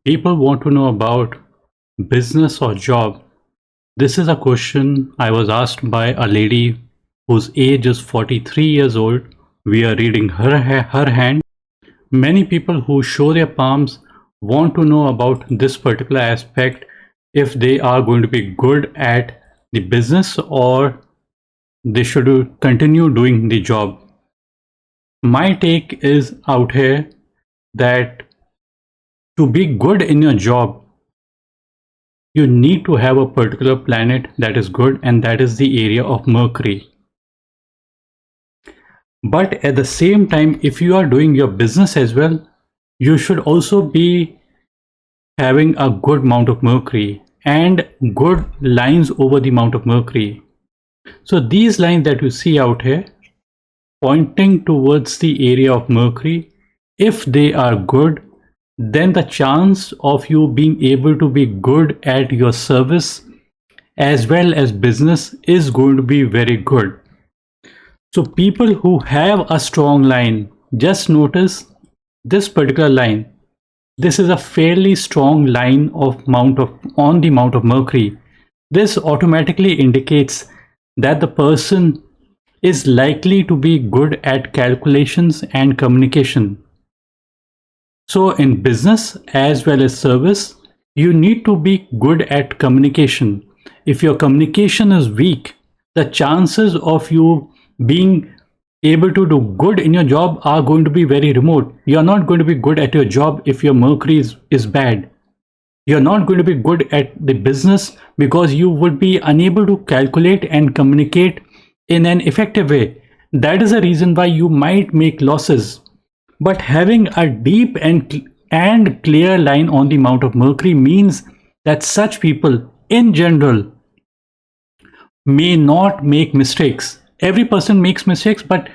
People want to know about business or job. This is a question I was asked by a lady whose age is 43 years old. We are reading her hand. Many people who show their palms want to know about this particular aspect, if they are going to be good at the business or they should continue doing the job. My take is out here that to be good in your job, you need to have a particular planet that is good, and that is the area of Mercury. But at the same time, if you are doing your business as well, you should also be having a good amount of Mercury and good lines over the amount of Mercury. So these lines that you see out here pointing towards the area of Mercury, if they are good, then the chance of you being able to be good at your service as well as business is going to be very good. So people who have a strong line, just notice this particular line. This is a fairly strong line of on the amount of Mercury. This automatically indicates that the person is likely to be good at calculations and communication. So in business as well as service, you need to be good at communication. If your communication is weak, the chances of you being able to do good in your job are going to be very remote. You're not going to be good at your job if your Mercury is bad. You're not going to be good at the business because you would be unable to calculate and communicate in an effective way. That is the reason why you might make losses. But having a deep and clear line on the amount of Mercury means that such people in general may not make mistakes. Every person makes mistakes, but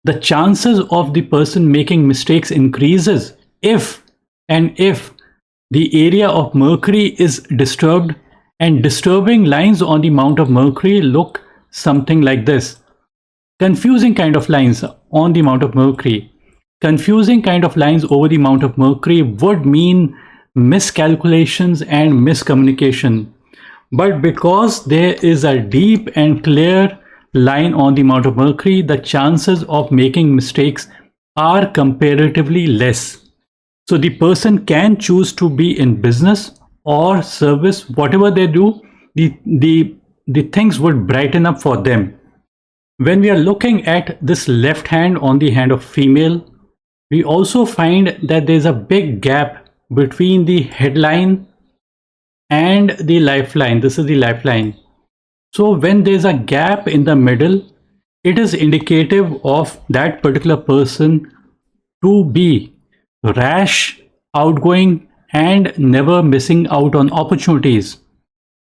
the chances of the person making mistakes increases if the area of Mercury is disturbed, and disturbing lines on the amount of Mercury look something like this. Confusing kind of lines on the amount of Mercury. Confusing kind of lines over the amount of Mercury would mean miscalculations and miscommunication. But because there is a deep and clear line on the amount of Mercury, the chances of making mistakes are comparatively less. So the person can choose to be in business or service. Whatever they do, the things would brighten up for them. When we are looking at this left hand on the hand of female, we also find that there's a big gap between the headline and the lifeline. This is the lifeline. So when there's a gap in the middle, it is indicative of that particular person to be rash, outgoing, and never missing out on opportunities.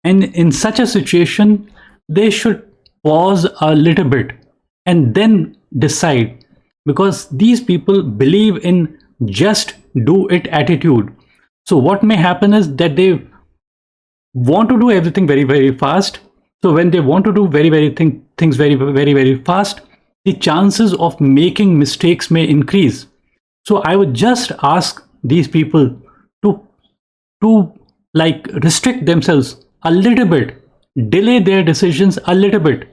And in such a situation, they should pause a little bit and then decide, because these people believe in just do it attitude. So what may happen is that they want to do everything very, very fast. So when they want to do things very, very, very fast, the chances of making mistakes may increase. So I would just ask these people to like restrict themselves a little bit, delay their decisions a little bit,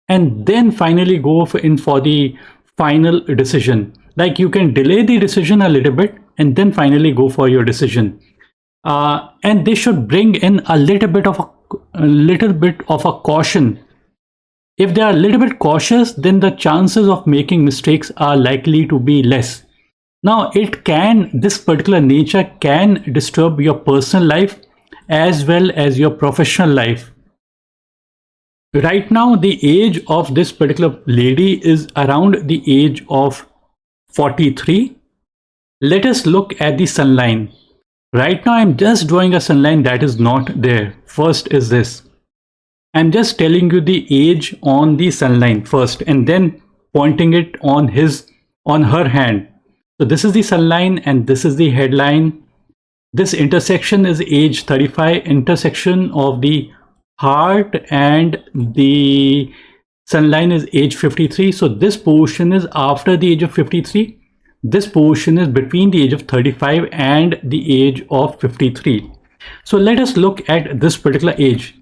and then finally go in for the final decision. Like you can delay the decision a little bit and then finally go for your decision. And they should bring in a little bit of a caution. If they are a little bit cautious, then the chances of making mistakes are likely to be less. Now, this particular nature can disturb your personal life as well as your professional life. Right now, the age of this particular lady is around the age of 43. Let us look at the sun line. Right now, I'm just drawing a sun line that is not there. First is this. I'm just telling you the age on the sun line first, and then pointing it on her hand. So this is the sun line and this is the headline. This intersection is age 35, intersection of the heart and the sun line is age 53. So this portion is after the age of 53. this portion is between the age of 35 and the age of 53. So let us look at this particular age.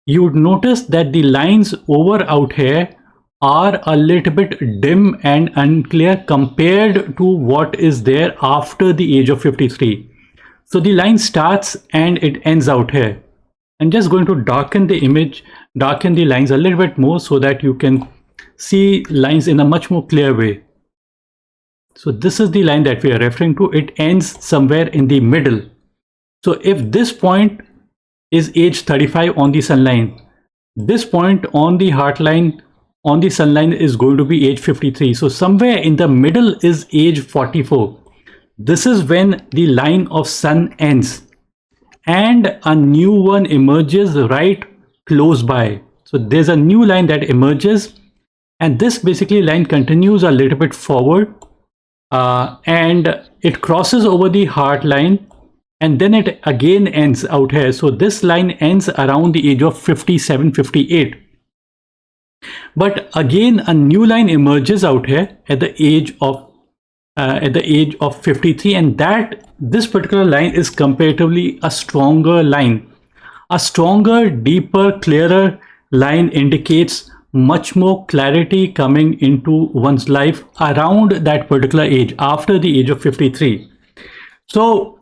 You would notice that the lines over out here are a little bit dim and unclear compared to what is there after the age of 53. So the line starts and it ends out here. I'm just going to darken the image, darken the lines a little bit more so that you can see lines in a much more clear way. So this is the line that we are referring to. It ends somewhere in the middle. So if this point is age 35 on the sun line, this point on the heart line on the sun line is going to be age 53. So somewhere in the middle is age 44. This is when the line of sun ends and a new one emerges right close by. So there's a new line that emerges, and this basically line continues a little bit forward and it crosses over the heart line, and then it again ends out here. So this line ends around the age of 57, 58. But again, a new line emerges out here at the age of 53, and this particular line is comparatively a stronger line. A stronger, deeper, clearer line indicates much more clarity coming into one's life around that particular age, after the age of 53. So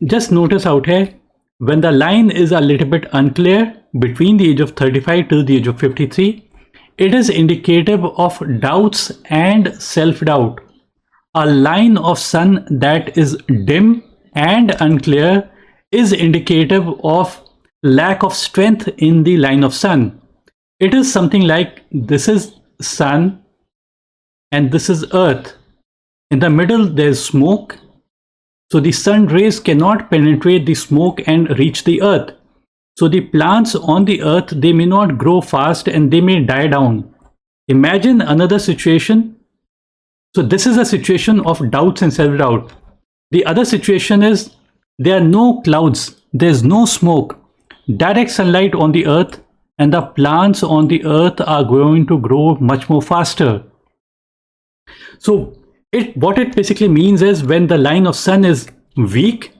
just notice out here, when the line is a little bit unclear between the age of 35 to the age of 53, it is indicative of doubts and self-doubt. A line of sun that is dim and unclear is indicative of lack of strength in the line of sun. It is something like this is sun and this is earth. In the middle there's smoke. So the sun rays cannot penetrate the smoke and reach the earth. So the plants on the earth, they may not grow fast and they may die down. Imagine another situation. So this is a situation of doubts and self-doubt. The other situation is there are no clouds, there's no smoke, direct sunlight on the earth, and the plants on the earth are going to grow much more faster. So what it basically means is when the line of sun is weak,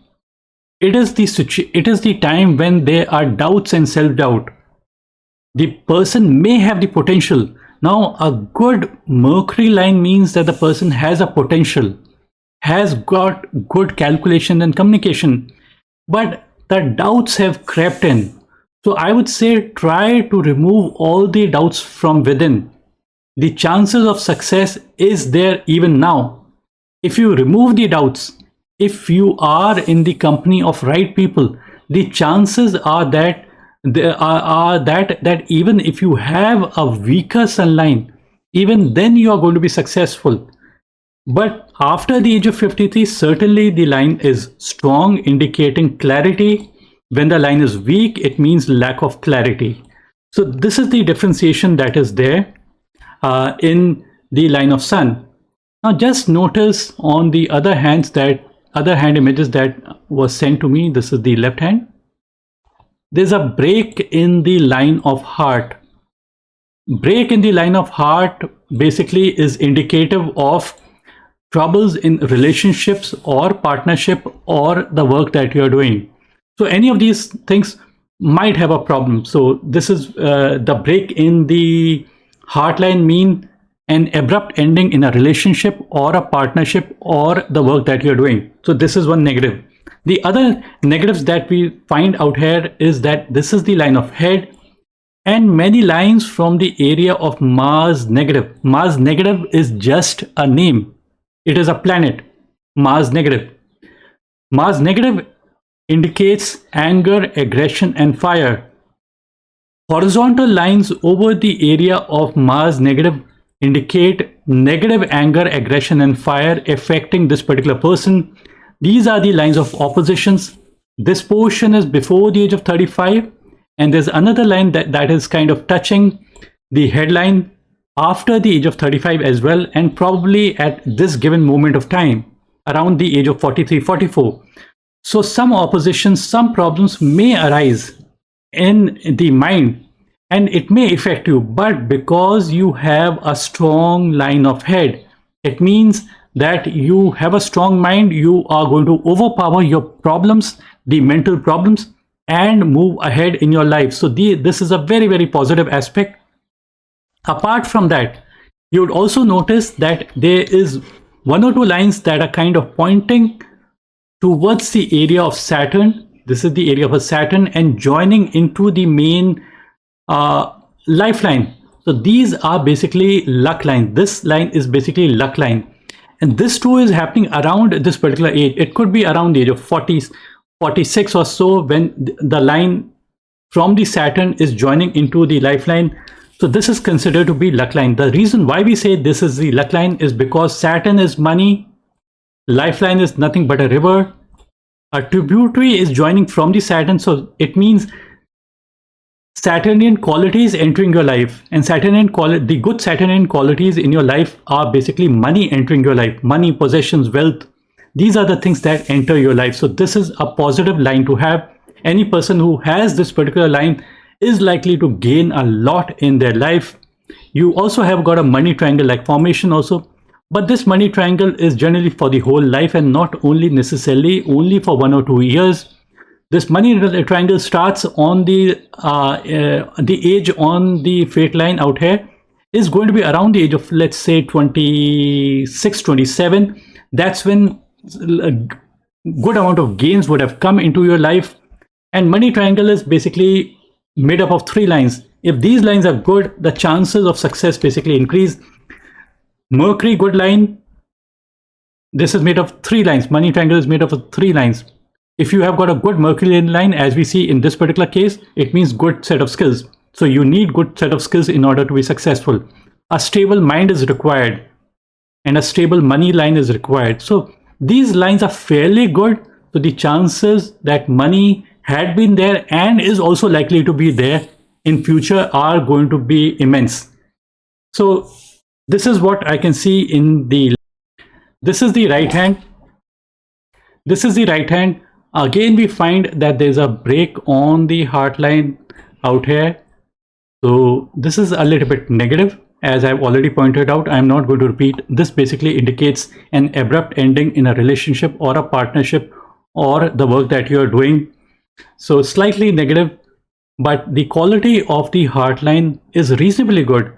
it is the time when there are doubts and self-doubt. The person may have the potential. Now, a good Mercury line means that the person has a potential, has got good calculation and communication, but the doubts have crept in. So I would say try to remove all the doubts from within. The chances of success is there even now. If you remove the doubts, if you are in the company of right people, the chances are that that even if you have a weaker sun line, even then you are going to be successful. But after the age of 53, certainly the line is strong, indicating clarity. When the line is weak, it means lack of clarity. So this is the differentiation that is there in the line of sun. Now just notice on the other hand images that was sent to me. This is the left hand. There's a break in the line of heart. Break in the line of heart basically is indicative of troubles in relationships or partnership or the work that you're doing. So any of these things might have a problem. So this is the break in the heart line mean an abrupt ending in a relationship or a partnership or the work that you're doing. So this is one negative. The other negatives that we find out here is that this is the line of head and many lines from the area of Mars negative. Mars negative is just a name. It is a planet. Mars negative. Mars negative indicates anger, aggression, and fire. Horizontal lines over the area of Mars negative indicate negative anger, aggression, and fire affecting this particular person. These are the lines of oppositions. This portion is before the age of 35, and there's another line that is kind of touching the headline after the age of 35 as well, and probably at this given moment of time around the age of 43, 44. So some oppositions, some problems may arise in the mind and it may affect you, but because you have a strong line of head, it means that you have a strong mind, you are going to overpower your problems, the mental problems, and move ahead in your life. So this is a very, very positive aspect. Apart from that, you would also notice that there is one or two lines that are kind of pointing towards the area of Saturn. This is the area of a Saturn and joining into the main lifeline. So these are basically luck line. This line is basically luck line. And this too is happening around this particular age. It could be around the age of 40, 46 or so, when the line from the Saturn is joining into the lifeline. So this is considered to be luck line. The reason why we say this is the luck line is because Saturn is money, lifeline is nothing but a river. A tributary is joining from the Saturn, so it means Saturnian qualities entering your life, and the good Saturnian qualities in your life are basically money entering your life, money, possessions, wealth. These are the things that enter your life. So this is a positive line to have. Any person who has this particular line is likely to gain a lot in their life. You also have got a money triangle like formation also, but this money triangle is generally for the whole life and not only necessarily only for 1 or 2 years. This money triangle starts on the age on the fate line out here is going to be around the age of, let's say, 26, 27. That's when a good amount of gains would have come into your life. And money triangle is basically made up of 3 lines. If these lines are good, the chances of success basically increase. Mercury, good line. This is made of 3 lines. Money triangle is made up of 3 lines. If you have got a good Mercury line, as we see in this particular case, it means good set of skills. So you need good set of skills in order to be successful. A stable mind is required and a stable money line is required. So these lines are fairly good. So the chances that money had been there and is also likely to be there in future are going to be immense. So this is what I can see in the, this is the right hand. This is the right hand. Again, we find that there's a break on the heart line out here. So this is a little bit negative. As I've already pointed out, I'm not going to repeat. This basically indicates an abrupt ending in a relationship or a partnership or the work that you're doing. So slightly negative, but the quality of the heart line is reasonably good.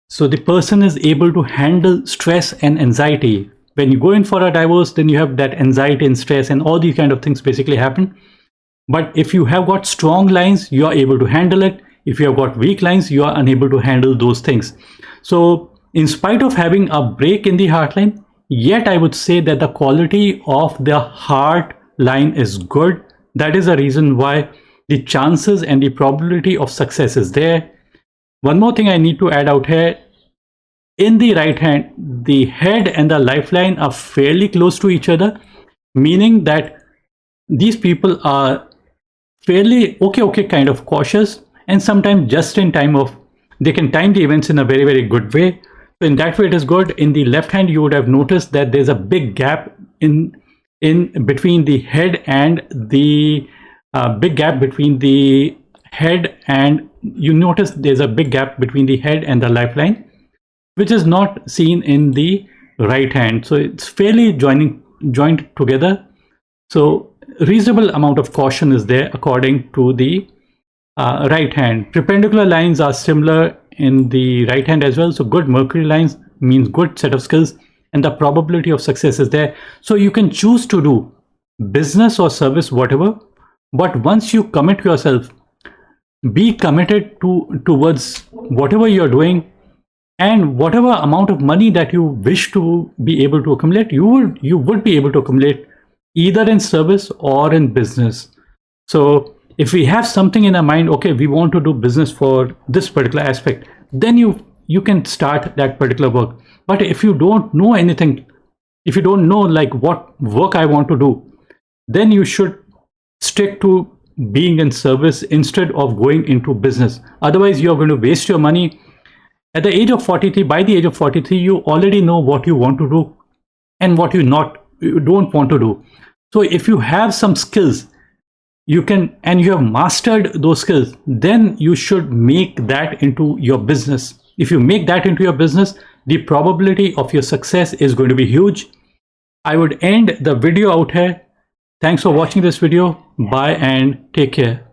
So the person is able to handle stress and anxiety. When you go in for a divorce, then you have that anxiety and stress and all these kind of things basically happen. But if you have got strong lines, you are able to handle it. If you have got weak lines, you are unable to handle those things. So in spite of having a break in the heart line, yet I would say that the quality of the heart line is good. That is the reason why the chances and the probability of success is there. One more thing I need to add out here. In the right hand, the head and the lifeline are fairly close to each other, meaning that these people are fairly okay kind of cautious, and sometimes just in time of, they can time the events in a very, very good way. So in that way, it is good. In the left hand, you would have noticed that there's a big gap in between the head and the big gap between the head, and you notice there's a big gap between the head and the lifeline, which is not seen in the right hand. So it's fairly joined together. So reasonable amount of caution is there according to the right hand. Perpendicular lines are similar in the right hand as well. So good Mercury lines means good set of skills and the probability of success is there. So you can choose to do business or service, whatever. But once you commit yourself, be committed towards whatever you're doing, and whatever amount of money that you wish to be able to accumulate, you would be able to accumulate either in service or in business. So if we have something in our mind, okay, we want to do business for this particular aspect, then you can start that particular work. But if you don't know anything, if you don't know like what work I want to do, then you should stick to being in service instead of going into business. Otherwise, you're going to waste your money. At the age of 43, by the age of 43, you already know what you want to do and what you don't want to do. So if you have some skills, you can, and you have mastered those skills, then you should make that into your business. If you make that into your business, the probability of your success is going to be huge. I would end the video out here. Thanks for watching this video. Bye and take care.